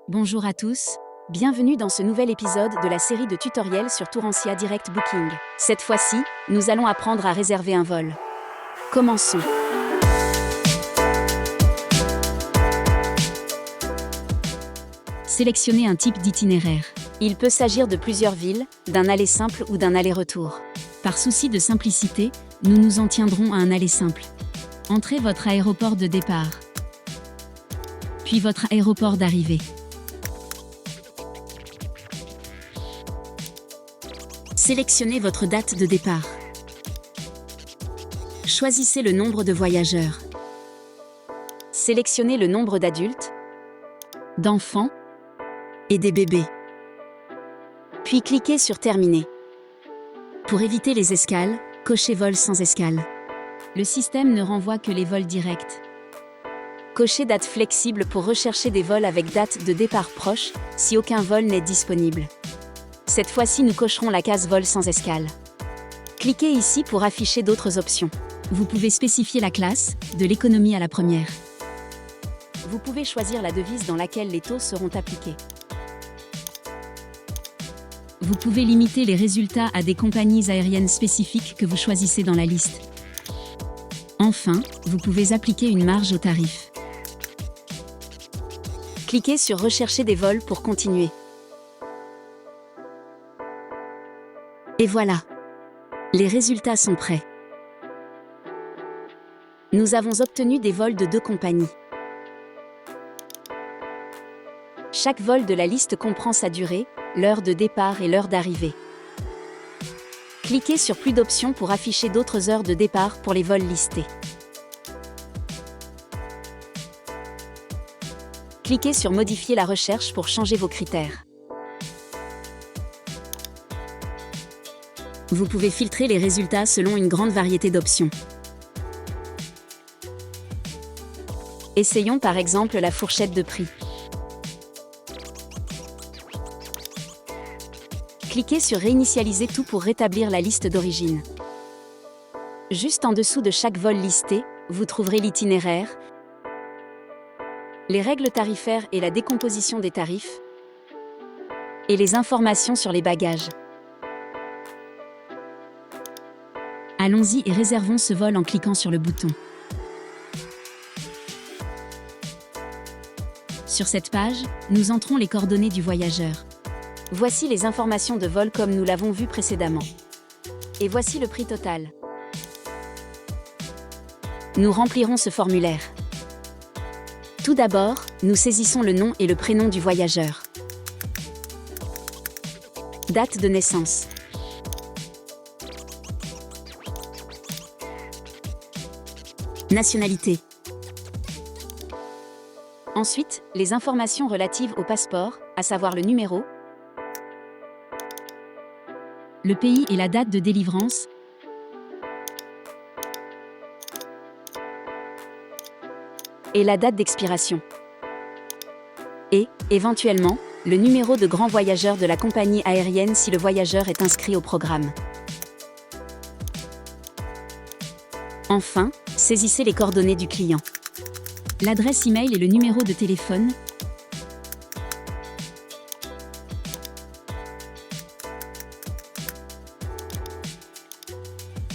Bonjour à tous, bienvenue dans ce nouvel épisode de la série de tutoriels sur Tourantia Direct Booking. Cette fois-ci, nous allons apprendre à réserver un vol. Commençons. Sélectionnez un type d'itinéraire. Il peut s'agir de plusieurs villes, d'un aller simple ou d'un aller-retour. Par souci de simplicité, nous nous en tiendrons à un aller simple. Entrez votre aéroport de départ, puis votre aéroport d'arrivée. Sélectionnez votre date de départ. Choisissez le nombre de voyageurs. Sélectionnez le nombre d'adultes, d'enfants et des bébés. Puis cliquez sur Terminer. Pour éviter les escales, cochez Vol sans escale. Le système ne renvoie que les vols directs. Cochez Date flexible pour rechercher des vols avec date de départ proche, si aucun vol n'est disponible. Cette fois-ci, nous cocherons la case Vol sans escale. Cliquez ici pour afficher d'autres options. Vous pouvez spécifier la classe, de l'économie à la première. Vous pouvez choisir la devise dans laquelle les taux seront appliqués. Vous pouvez limiter les résultats à des compagnies aériennes spécifiques que vous choisissez dans la liste. Enfin, vous pouvez appliquer une marge au tarif. Cliquez sur Rechercher des vols pour continuer. Et voilà. Les résultats sont prêts. Nous avons obtenu des vols de 2 compagnies. Chaque vol de la liste comprend sa durée, l'heure de départ et l'heure d'arrivée. Cliquez sur Plus d'options pour afficher d'autres heures de départ pour les vols listés. Cliquez sur Modifier la recherche pour changer vos critères. Vous pouvez filtrer les résultats selon une grande variété d'options. Essayons par exemple la fourchette de prix. Cliquez sur Réinitialiser tout pour rétablir la liste d'origine. Juste en dessous de chaque vol listé, vous trouverez l'itinéraire, les règles tarifaires et la décomposition des tarifs, et les informations sur les bagages. Allons-y et réservons ce vol en cliquant sur le bouton. Sur cette page, nous entrons les coordonnées du voyageur. Voici les informations de vol comme nous l'avons vu précédemment. Et voici le prix total. Nous remplirons ce formulaire. Tout d'abord, nous saisissons le nom et le prénom du voyageur. Date de naissance. Nationalité. Ensuite, les informations relatives au passeport, à savoir le numéro, le pays et la date de délivrance, et la date d'expiration. Et, éventuellement, le numéro de grand voyageur de la compagnie aérienne si le voyageur est inscrit au programme. Enfin, saisissez les coordonnées du client. L'adresse email et le numéro de téléphone,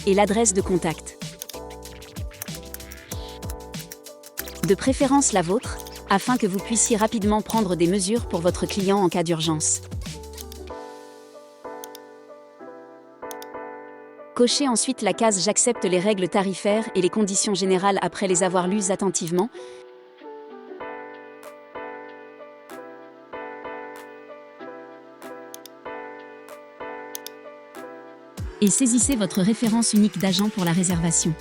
et l'adresse de contact. De préférence la vôtre, afin que vous puissiez rapidement prendre des mesures pour votre client en cas d'urgence. Cochez ensuite la case J'accepte les règles tarifaires et les conditions générales après les avoir lues attentivement. Et saisissez votre référence unique d'agent pour la réservation.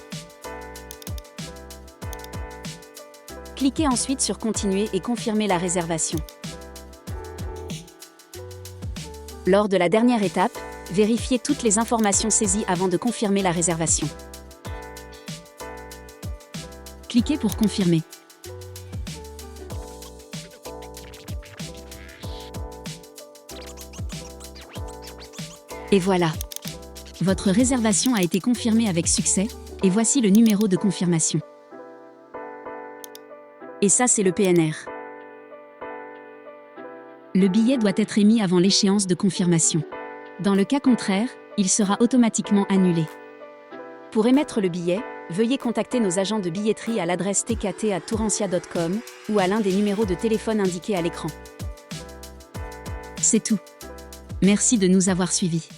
Cliquez ensuite sur Continuer et confirmer la réservation. Lors de la dernière étape, vérifiez toutes les informations saisies avant de confirmer la réservation. Cliquez pour confirmer. Et voilà. Votre réservation a été confirmée avec succès, et voici le numéro de confirmation. Et ça, c'est le PNR. Le billet doit être émis avant l'échéance de confirmation. Dans le cas contraire, il sera automatiquement annulé. Pour émettre le billet, veuillez contacter nos agents de billetterie à l'adresse tkt@tourantia.com ou à l'un des numéros de téléphone indiqués à l'écran. C'est tout. Merci de nous avoir suivis.